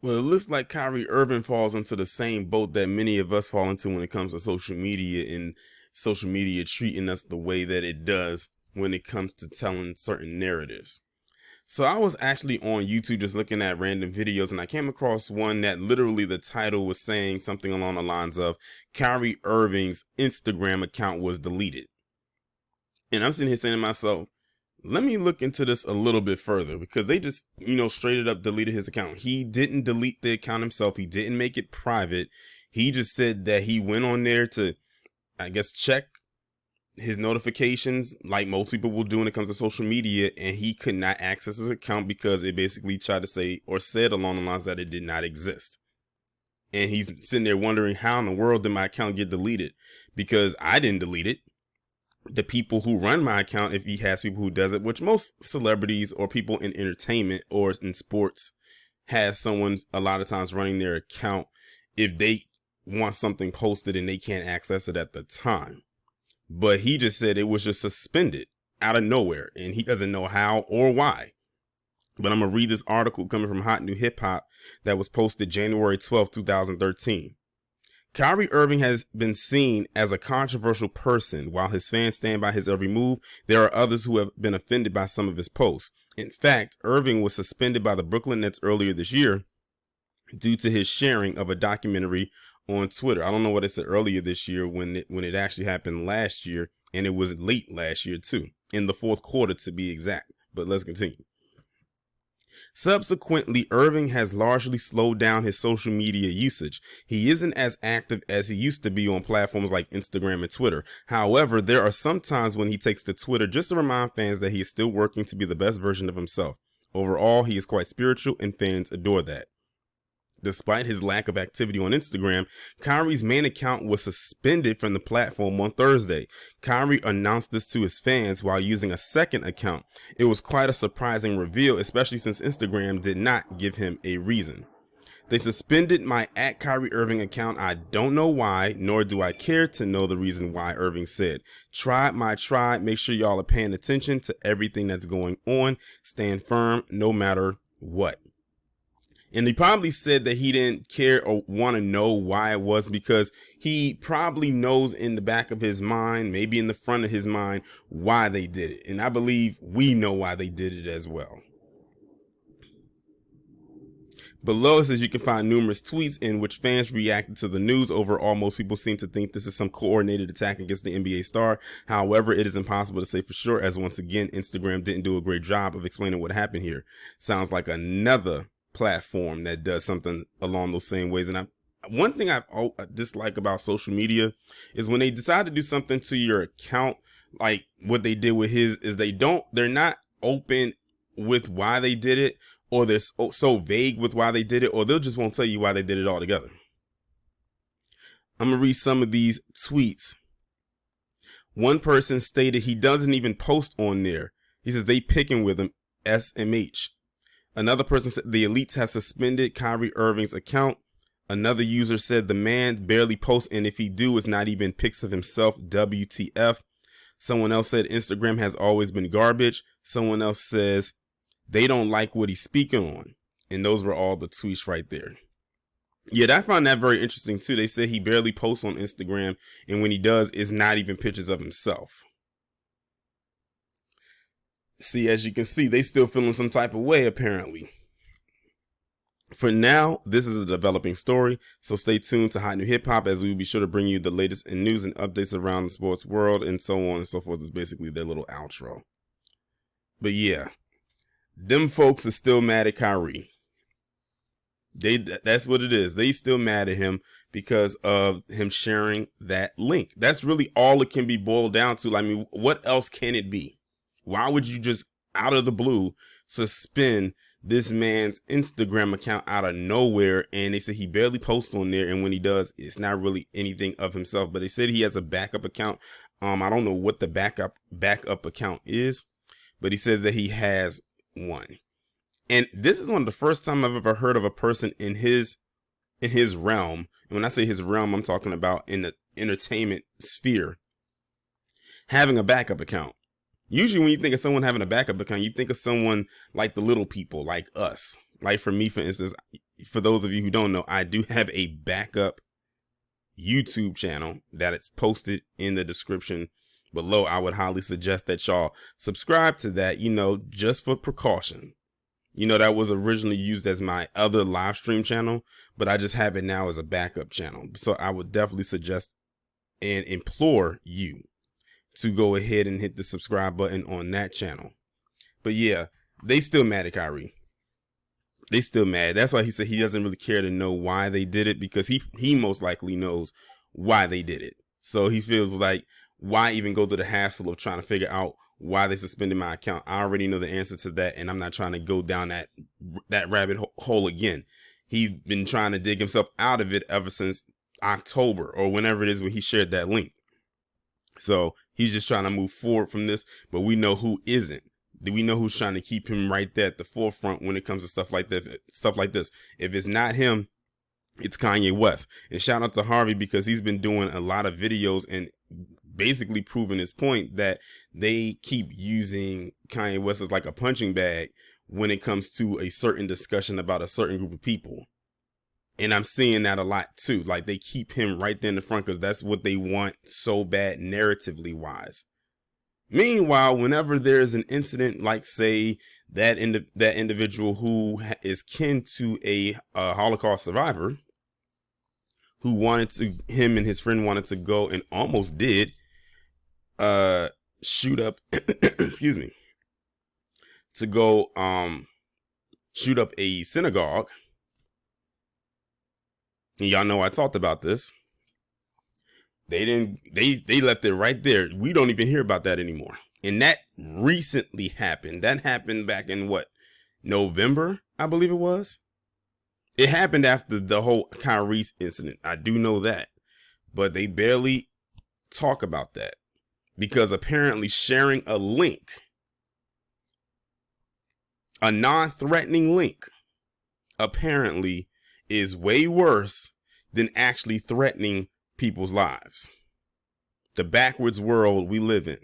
Well, it looks like Kyrie Irving falls into the same boat that many of us fall into when it comes to social media and social media treating us the way that it does when it comes to telling certain narratives. So I was actually on YouTube just looking at random videos and I came across one that literally the title was saying something along the lines of Kyrie Irving's Instagram account was deleted. And I'm sitting here saying to myself, let me look into this a little bit further because they just, straight up deleted his account. He didn't delete the account himself. He didn't make it private. He just said that he went on there to, I guess, check his notifications like most people will do when it comes to social media, and he could not access his account because it basically tried to say or said along the lines that it did not exist. And he's sitting there wondering, how in the world did my account get deleted? Because I didn't delete it. The people who run my account, if he has people who does it, which most celebrities or people in entertainment or in sports has someone a lot of times running their account if they want something posted and they can't access it at the time. But he just said it was just suspended out of nowhere and he doesn't know how or why. But I'm going to read this article coming from Hot New Hip Hop that was posted January 12, 2013. Kyrie Irving has been seen as a controversial person. While his fans stand by his every move, there are others who have been offended by some of his posts. In fact, Irving was suspended by the Brooklyn Nets earlier this year due to his sharing of a documentary on Twitter. I don't know what it said earlier this year when it actually happened last year, and it was late last year too, in the fourth quarter to be exact. But let's continue. Subsequently, Irving has largely slowed down his social media usage. He isn't as active as he used to be on platforms like Instagram and Twitter. However, there are some times when he takes to Twitter just to remind fans that he is still working to be the best version of himself. Overall, he is quite spiritual and fans adore that. Despite his lack of activity on Instagram, Kyrie's main account was suspended from the platform on Thursday. Kyrie announced this to his fans while using a second account. It was quite a surprising reveal, especially since Instagram did not give him a reason. They suspended my @KyrieIrving account. I don't know why, nor do I care to know the reason why, Irving said. Tribe, my tribe, make sure y'all are paying attention to everything that's going on. Stand firm no matter what. And he probably said that he didn't care or want to know why it was because he probably knows in the back of his mind, maybe in the front of his mind, why they did it. And I believe we know why they did it as well. Below it says you can find numerous tweets in which fans reacted to the news. Overall, most people seem to think this is some coordinated attack against the NBA star. However, it is impossible to say for sure, as once again, Instagram didn't do a great job of explaining what happened here. Sounds like another platform that does something along those same ways. And one thing I dislike about social media is when they decide to do something to your account, like what they did with his, is they're not open with why they did it, or they're so vague with why they did it, or they'll just won't tell you why they did it altogether. I'm gonna read some of these tweets. One person stated he doesn't even post on there. He says they picking with him, SMH. Another person said the elites have suspended Kyrie Irving's account. Another user said the man barely posts, and if he do, it's not even pics of himself. WTF. Someone else said Instagram has always been garbage. Someone else says they don't like what he's speaking on. And those were all the tweets right there. Yeah, I found that very interesting too. They said he barely posts on Instagram, and when he does, it's not even pictures of himself. See, as you can see, they still feeling some type of way, apparently. For now, this is a developing story, so stay tuned to Hot New Hip Hop as we will be sure to bring you the latest in news and updates around the sports world and so on and so forth. Is basically their little outro. But yeah, them folks are still mad at Kyrie. That's what it is. They still mad at him because of him sharing that link. That's really all it can be boiled down to. I mean, what else can it be? Why would you just out of the blue suspend this man's Instagram account out of nowhere? And they said he barely posts on there, and when he does, it's not really anything of himself. But they said he has a backup account. I don't know what the backup account is, but he said that he has one. And this is one of the first time I've ever heard of a person in his realm. And when I say his realm, I'm talking about in the entertainment sphere, having a backup account. Usually when you think of someone having a backup account, you think of someone like the little people, like us. Like for me, for instance, for those of you who don't know, I do have a backup YouTube channel that it's posted in the description below. I would highly suggest that y'all subscribe to that, just for precaution. That was originally used as my other live stream channel, but I just have it now as a backup channel. So I would definitely suggest and implore you to go ahead and hit the subscribe button on that channel. But yeah, they still mad at Kyrie. They still mad. That's why he said he doesn't really care to know why they did it, because he most likely knows why they did it. So he feels like, why even go through the hassle of trying to figure out why they suspended my account? I already know the answer to that, and I'm not trying to go down that rabbit hole again. He's been trying to dig himself out of it ever since October, or whenever it is when he shared that link. So he's just trying to move forward from this, but we know who isn't. We know who's trying to keep him right there at the forefront when it comes to stuff like this. If it's not him, it's Kanye West. And shout out to Harvey, because he's been doing a lot of videos and basically proving his point that they keep using Kanye West as like a punching bag when it comes to a certain discussion about a certain group of people. And I'm seeing that a lot too. Like, they keep him right there in the front because that's what they want so bad, narratively wise. Meanwhile, whenever there's an incident, like say that individual who is kin to a Holocaust survivor, him and his friend wanted to go and almost did shoot up excuse me, to go shoot up a synagogue. And y'all know I talked about this. They left it right there. We don't even hear about that anymore. And that recently happened. That happened back in November, I believe it was. It happened after the whole Kyrie incident. I do know that. But they barely talk about that, because apparently sharing a link, a non-threatening link, apparently is way worse than actually threatening people's lives. The backwards world we live in.